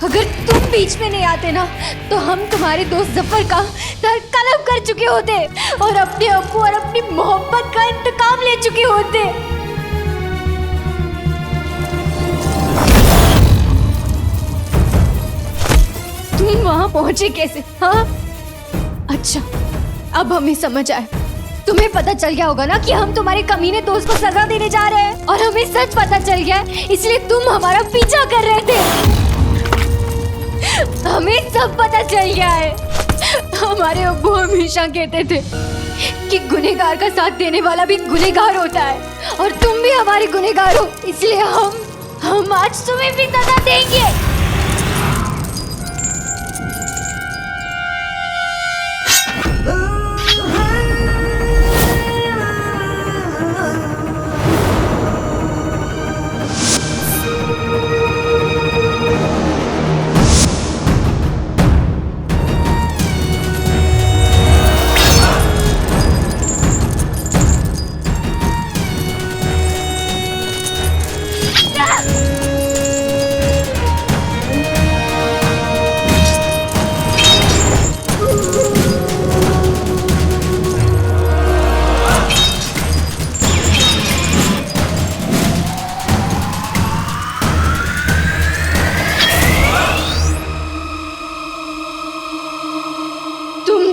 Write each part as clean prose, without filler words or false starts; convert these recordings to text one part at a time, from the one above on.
अगर तुम बीच में नहीं आते ना तो हम तुम्हारे दोस्त जफर का सर कलम कर चुके होते और अपने अब्बू और अपनी मोहब्बत का इंतकाम ले चुके होते। तुम वहां पहुंचे कैसे? हाँ, अच्छा अब हमें समझ आए। तुम्हें पता चल गया होगा ना कि हम तुम्हारे कमीने दोस्त को सजा देने जा रहे हैं और हमें सच पता चल गया है, इसलिए तुम हमारा पीछा कर रहे थे। हमें सब पता चल गया है। हमारे अब्बू हमेशा कहते थे कि गुनहगार का साथ देने वाला भी गुनहगार होता है और तुम भी हमारे गुनहगार हो, इसलिए हम आज तुम्हें भी सजा देंगे।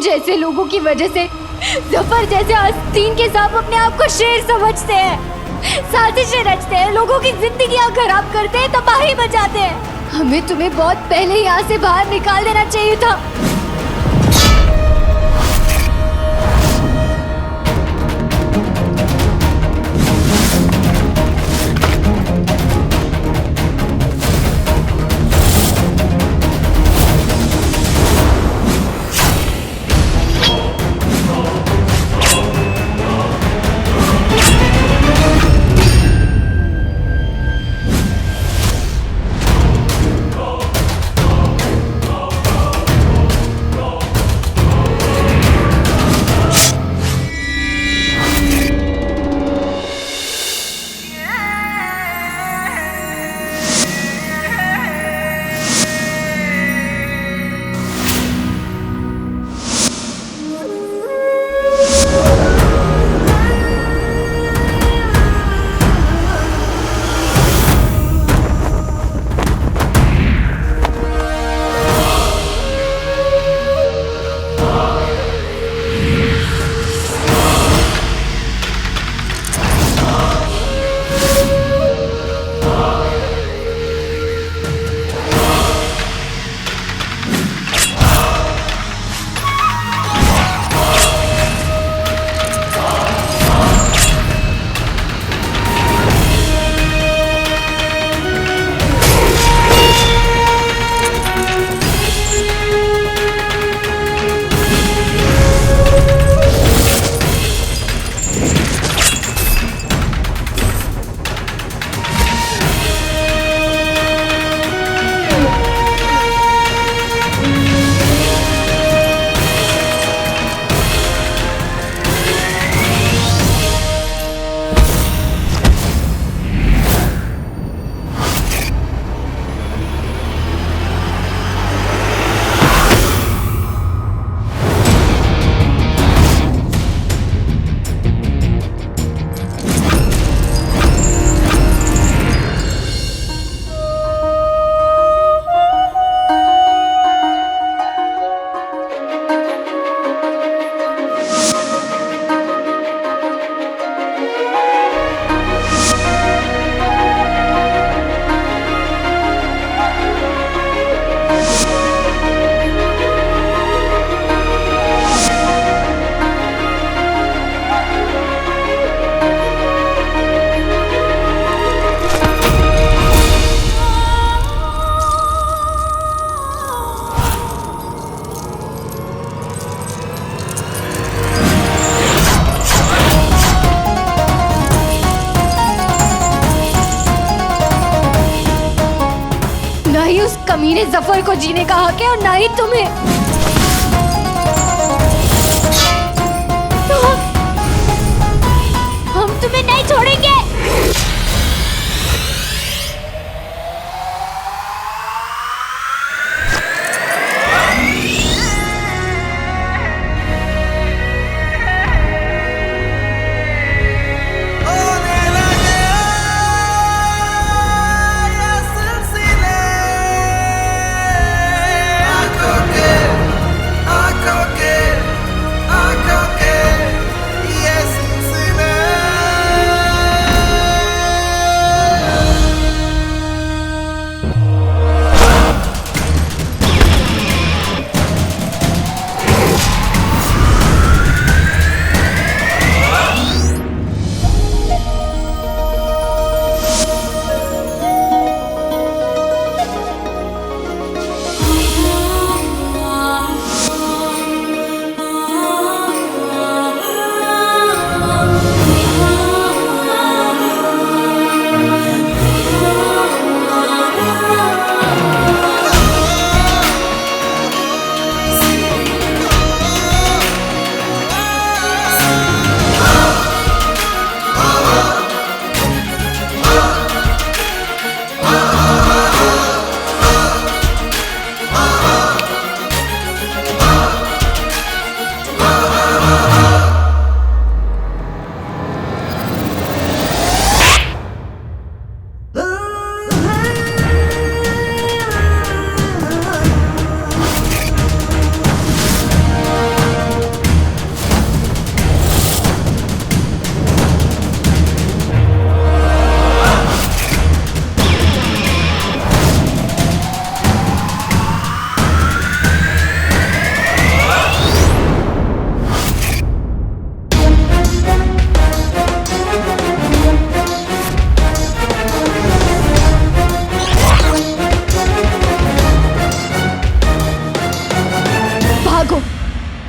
जैसे लोगों की वजह से जफर जैसे आस्तीन के सांप अपने आप को शेर समझते हैं, साजिशें रचते हैं, लोगों की जिंदगियां खराब करते हैं, तबाही मचाते हैं। हमें तुम्हें बहुत पहले यहाँ से बाहर निकाल देना चाहिए था। कमीने जफर को जीने का हक है और ना ही तुम्हें। तो हम तुम्हें नहीं छोड़ेंगे।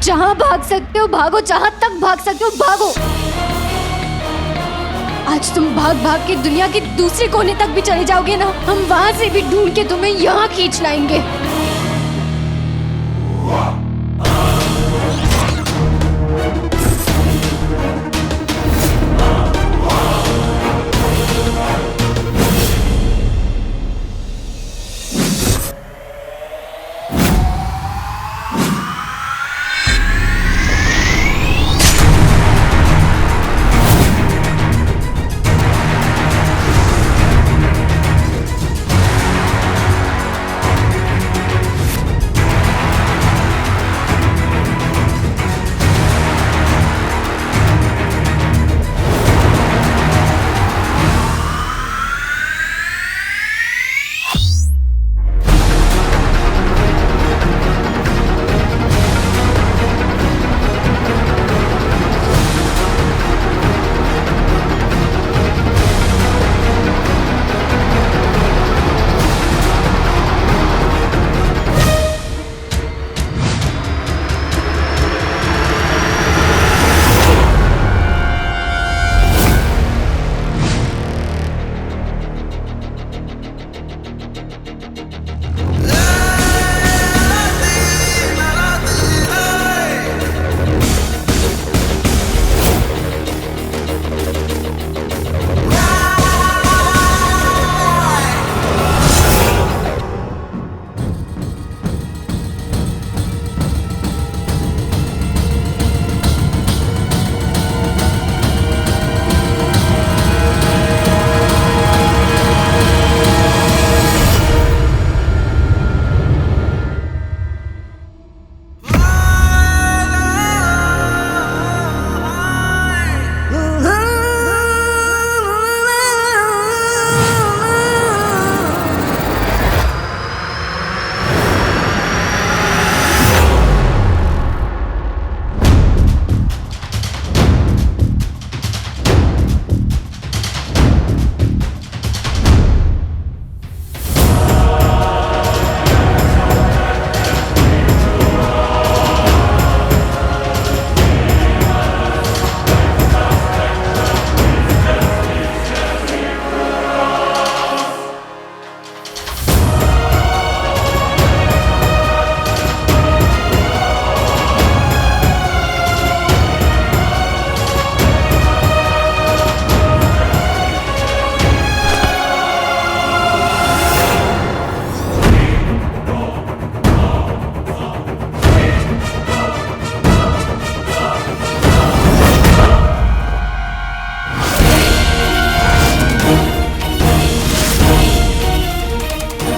जहां भाग सकते हो भागो, जहां तक भाग सकते हो भागो। आज तुम भाग भाग के दुनिया के दूसरे कोने तक भी चले जाओगे ना, हम वहां से भी ढूंढ के तुम्हें यहाँ खींच लाएंगे।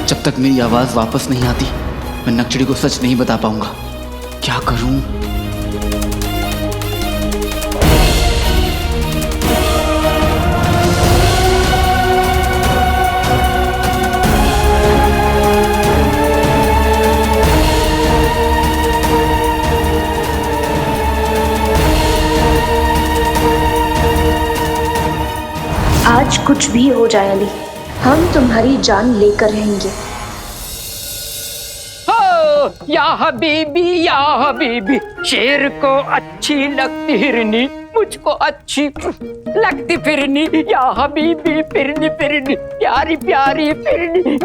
जब तक मेरी आवाज वापस नहीं आती मैं नक्शड़ी को सच नहीं बता पाऊंगा। क्या करूं? आज कुछ भी हो जाए अली, हम तुम्हारी जान लेकर रहेंगे। हो या हबीबी, शेर को अच्छी लगती हिरनी, मुझको अच्छी लगती फिरनी, या हबीबी फिरनी फिरनी, प्यारी प्यारी फिरनी।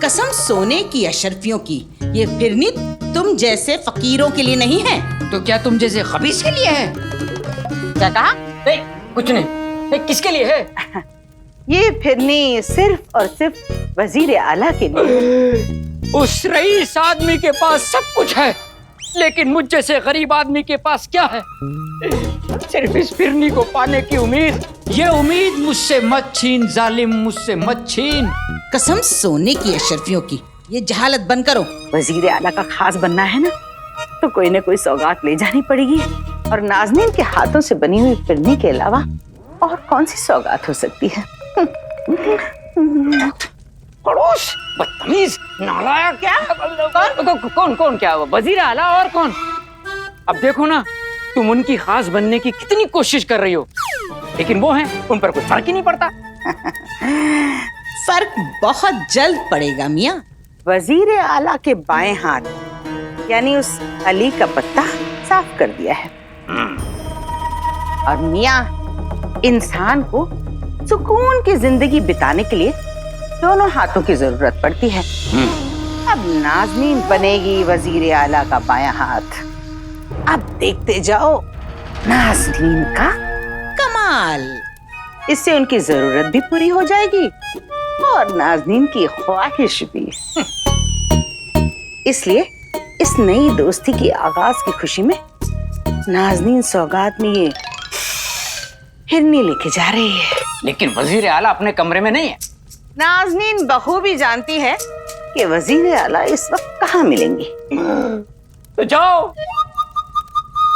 कसम सोने की अशरफियों की, ये फिरनी तुम जैसे फकीरों के लिए नहीं है। तो क्या तुम जैसे खबीस के लिए है? क्या कहा? नहीं, कुछ नहीं, किसके लिए है? ये फिरनी सिर्फ और सिर्फ वजीर आला के लिए। उस रईस आदमी के पास सब कुछ है, लेकिन मुझ जैसे गरीब आदमी के पास क्या है? सिर्फ इस फिरनी को पाने की उम्मीद। ये उम्मीद मुझसे मत छीन जालिम, मुझसे मत छीन। कसम सोने की अशरफियों की, ये जहालत बंद करो। वजीर आला का खास बनना है ना, तो कोई न कोई सौगात ले जानी पड़ेगी, और नाज़नीन के हाथों से बनी हुई फिरनी के अलावा और कौन सी सौगात हो सकती है? खड़ूस, बदतमीज, नालायक। क्या? कौन कौन क्या? वजीर आला और कौन? अब देखो ना, तुम उनकी खास बनने की कितनी कोशिश कर रही हो, लेकिन वो हैं, उन पर कोई फर्क ही नहीं पड़ता। फर्क बहुत जल्द पड़ेगा मियाँ। वजीर आला के बाएं हाथ यानी उस अली का पत्ता साफ कर दिया है। और मियाँ, इंसान को सुकून की जिंदगी बिताने के लिए दोनों हाथों की जरूरत पड़ती है। अब नाज़नीन बनेगी वजीर आला का बायां हाथ। अब देखते जाओ नाज़नीन का कमाल। इससे उनकी जरूरत भी पूरी हो जाएगी और नाज़नीन की ख्वाहिश भी। इसलिए इस नई दोस्ती की आगाज की खुशी में नाज़नीन सौगात में ये हिरनी लेके जा रही है। लेकिन वजीर आला अपने कमरे में नहीं है। नाज़नीन बखूबी जानती है कि वजीर आला इस वक्त कहाँ मिलेंगी। तो जाओ,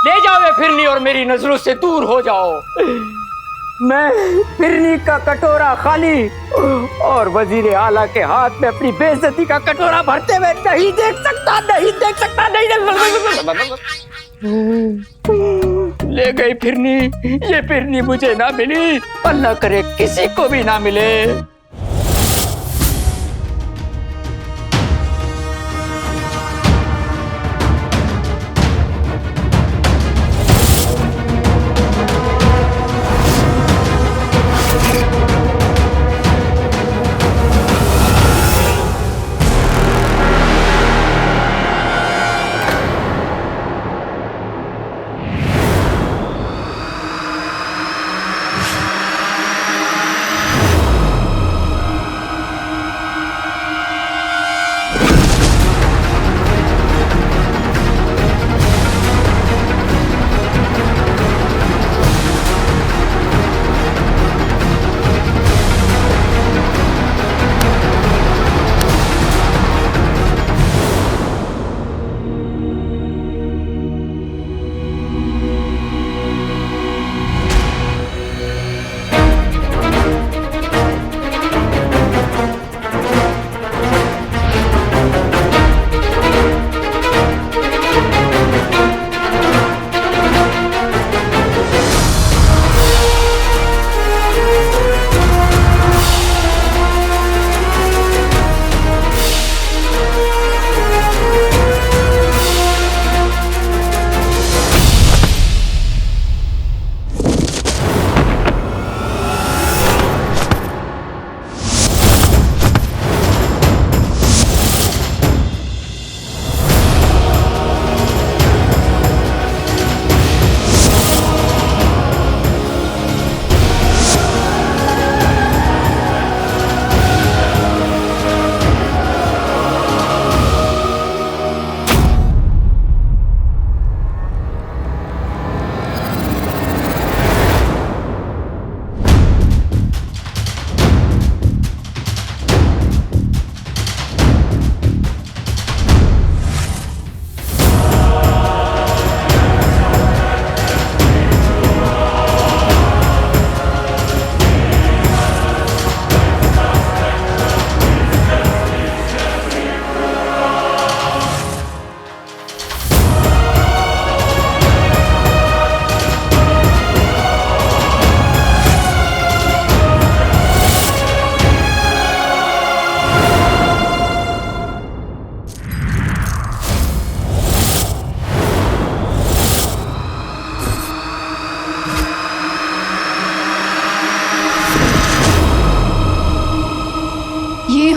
ले जाओ ये फिरनी और मेरी नजरों से दूर हो जाओ। मैं फिरनी का कटोरा खाली और वजीर आला के हाथ में अपनी बेइज्जती का कटोरा भरते हुए नहीं देख सकता, नहीं देख सकता, नहीं देख सकता। ले गई फिरनी। ये फिरनी मुझे ना मिली, अल्लाह करे किसी को भी ना मिले।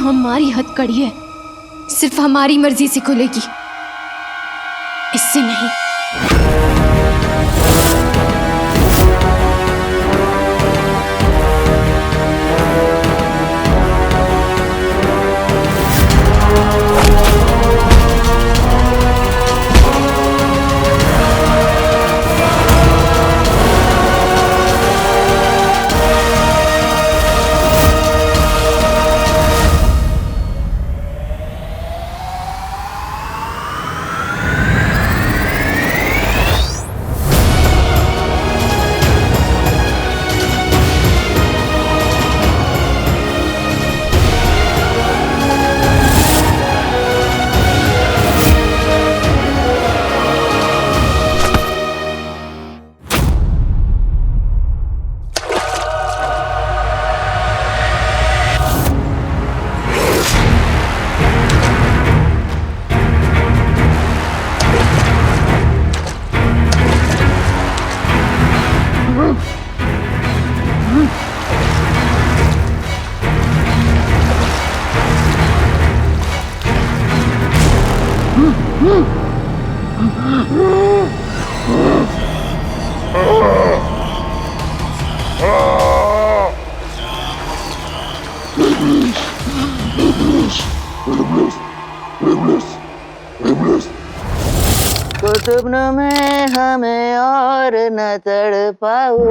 हमारी हथकड़ी है, सिर्फ हमारी मर्जी से खुलेगी, इससे नहीं। कुतुब में हमें और न तड़पाओ,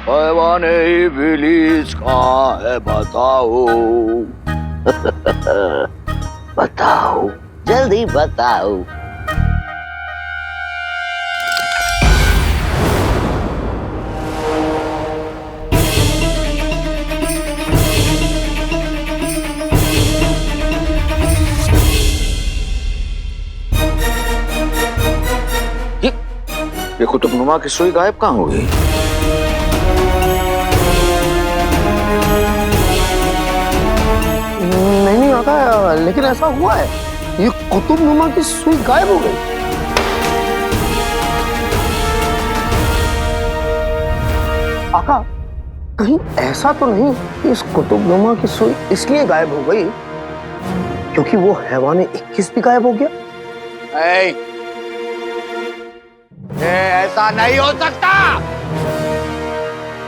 हैवान इब्लीस कहाँ है बताओ। बताओ, जल्दी बताओ। ये कुतुबनुमा की सुई गायब कहाँ हो गई? नहीं आका, लेकिन ऐसा हुआ है, ये कुतुबनुमा की सुई गायब हो गई। आका, कहीं ऐसा तो नहीं कि इस कुतुबनुमा की सुई इसलिए गायब हो गई क्योंकि वो हैवान 21 भी गायब हो गया? ये ऐसा नहीं हो सकता।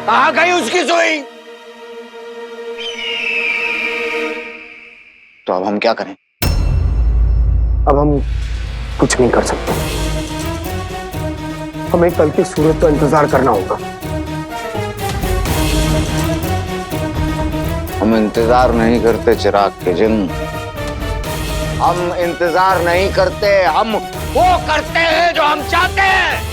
कहाँ गई उसकी सुई? तो अब हम क्या करें? अब हम कुछ नहीं कर सकते। हमें कल की सूरत का इंतजार करना होगा। हम इंतजार नहीं करते चिराग के जिन, हम इंतजार नहीं करते, हम वो करते हैं जो हम चाहते हैं।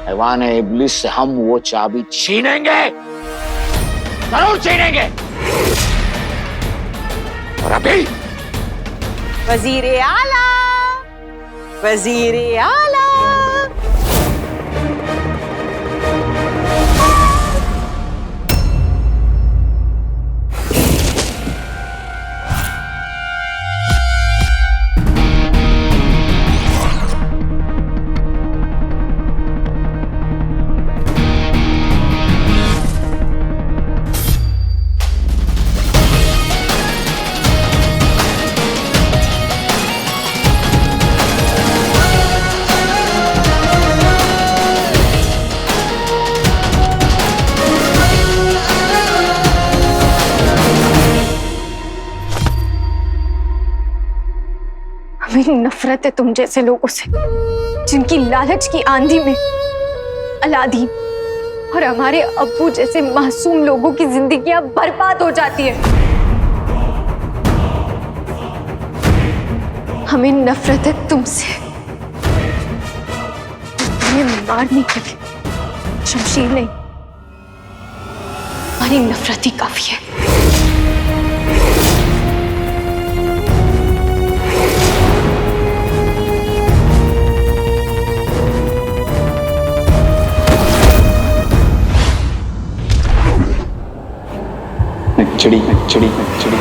हैवान इब्लिस से हम वो चाबी छीनेंगे, जरूर छीनेंगे। और अभी वजीरे आला, वजीरे आला। हमें नफरत है तुम जैसे लोगों से, जिनकी लालच की आंधी में अलादीन और हमारे अब्बू जैसे मासूम लोगों की जिंदगियां बर्बाद हो जाती है। हमें नफरत है तुमसे, तुम्हें मारने के लिए शमशीर नहीं, हमारी नफरत ही काफी है। नक्चड़ी नक्चड़ी नक्चड़ी।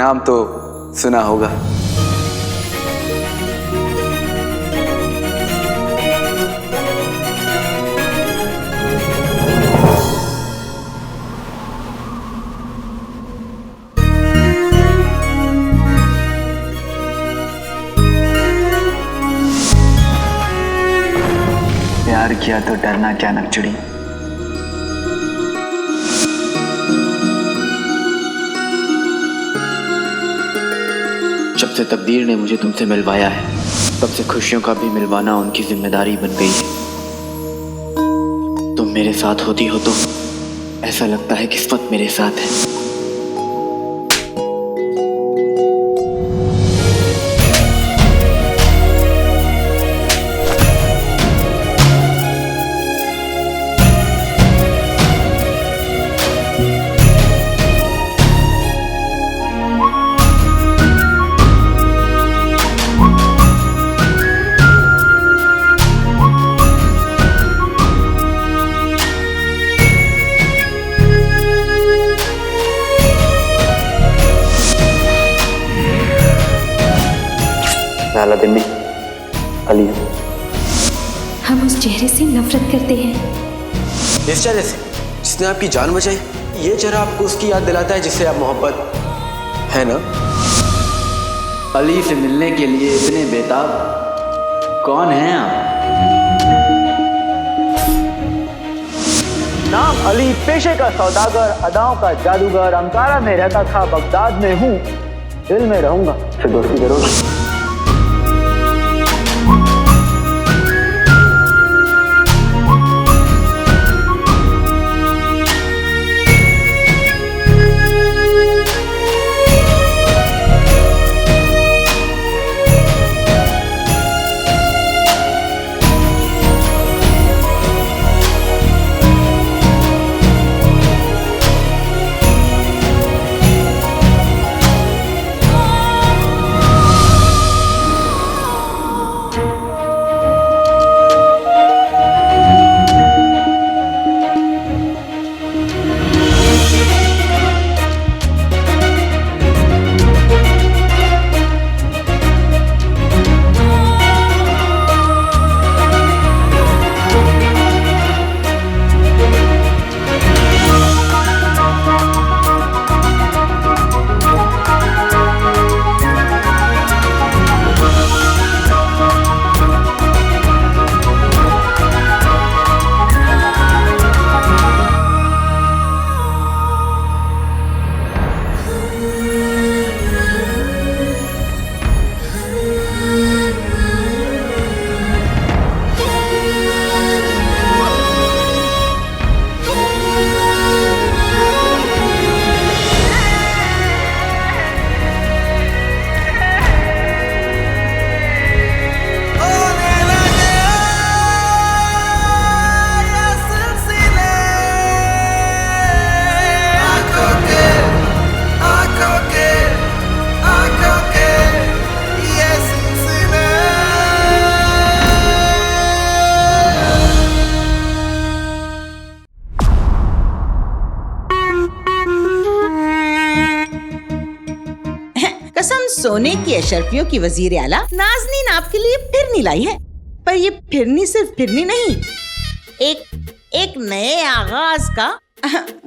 नाम तो सुना होगा। प्यार किया तो डरना क्या नक्चड़ी। जब से तकदीर ने मुझे तुमसे मिलवाया है, तब से खुशियों का भी मिलवाना उनकी जिम्मेदारी बन गई है। तुम मेरे साथ होती हो तो ऐसा लगता है किस्मत मेरे साथ है। पहला दिन भी अली है। हम उस चेहरे से नफरत करते हैं। इस चेहरे से जिसने आपकी जान बचाई, ये चेहरा आपको उसकी याद दिलाता है जिससे आप मोहब्बत है ना। अली से मिलने के लिए इतने बेताब कौन हैं आप? नाम अली, पेशे का सौदागर, अदाओं का जादूगर। अंकारा में रहता था, बगदाद में हूँ, दिल में रहूंगा। फिर दोस्ती करोगे? कसम सोने की अशरफियों की वजीर आला नाज़नीन आपके लिए फिरनी लाई है। पर ये फिरनी सिर्फ फिरनी नहीं, एक नए आगाज का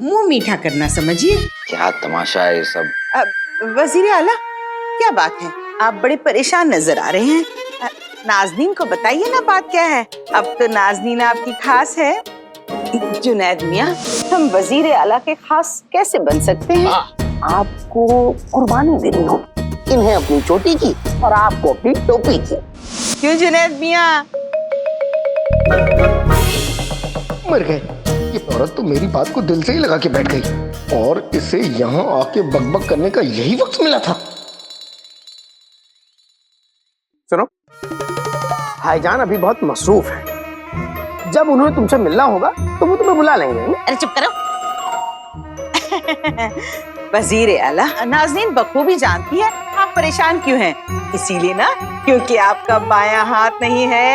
मुंह मीठा करना समझिए। क्या तमाशा है ये सब। वजीर आला, क्या बात है? आप बड़े परेशान नजर आ रहे हैं। नाज़नीन को बताइए ना बात क्या है। अब तो नाज़नीन आपकी खास है। जुनैद मियाँ, हम वजीर आला के खास कैसे बन सकते हैं? आपको कुर्बानी देनी होगी, इन्हें अपनी चोटी की और आपको अपनी टोपी की। क्यों जुनैद मियाँ? मर गए। ये औरत तो मेरी बात को दिल से ही लगा के बैठ गई और इसे यहाँ आके बकबक करने का यही वक्त मिला था। सुनो, भाईजान अभी बहुत मसरूफ है। जब उन्हें तुमसे मिलना होगा तो वो तुम्हें बुला लेंगे। अरे चुप करो। वजीर आला, नाज़नीन बखूबी जानती है आप परेशान क्यों हैं। इसीलिए ना, क्योंकि आपका बायां हाथ नहीं है।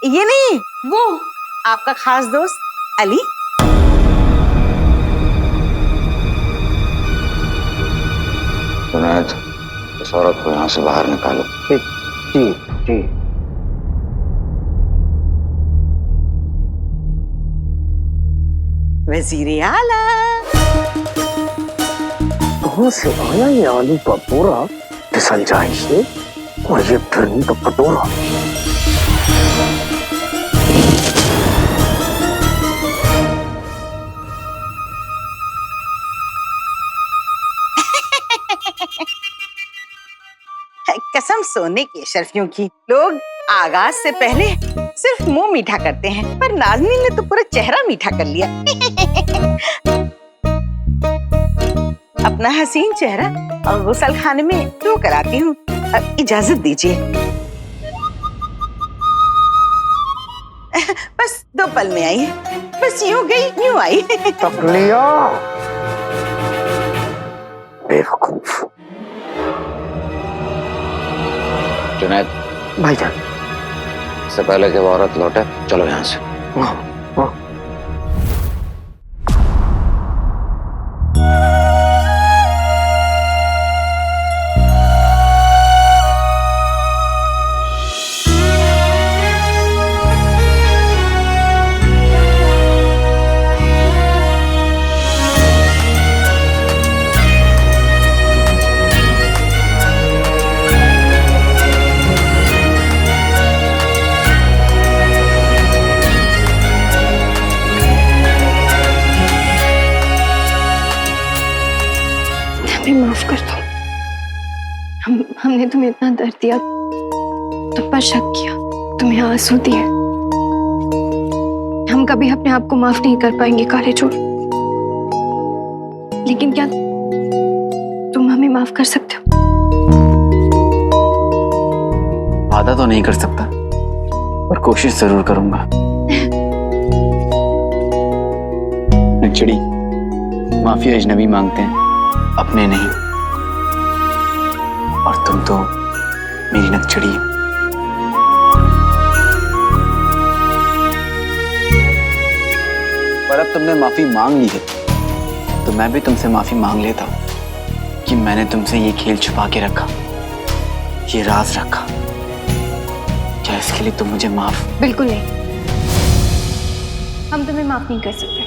ये नहीं, वो आपका खास दोस्त अली। जुनैद, इस औरत को यहाँ से बाहर निकालो। जी जी। वजीर आला, कहाँ से आया ये आलू का बोरा, फिसल जाए से, और ये फिरनी का कटोरा। कसम सोने की अशरफियों की, लोग आगाज से पहले सिर्फ मुंह मीठा करते हैं, पर नाज़नीन ने तो पूरा चेहरा मीठा कर लिया। अपना हसीन चेहरा और गुसल खाने में धो कर आती हूँ, अब इजाजत दीजिए। बस 2 पल में आई है, बस यूं गई यूं आई। तक लिया बेवकूफ। जुनैद भाईजान, इससे पहले कि वो औरत लौटे, चलो यहाँ से। माफ कर दो, हमने तुम्हें इतना दर्द दिया, तुम पर शक किया, तुम्हें आंसू दिए। हम कभी अपने आप को माफ नहीं कर पाएंगे काले चोर, लेकिन क्या तुम हमें माफ कर सकते हो? वादा तो नहीं कर सकता, पर कोशिश जरूर करूंगा। नक्चड़ी, माफी अजनबी मांगते हैं, अपने नहीं। और तुम तो मेरी नक्चड़ी हो। पर अब तुमने माफी मांग ली है, तो मैं भी तुमसे माफी मांग लेता हूं कि मैंने तुमसे ये खेल छुपा के रखा, ये राज रखा। क्या इसके लिए तुम मुझे माफ? बिल्कुल नहीं, हम तुम्हें माफ नहीं कर सकते।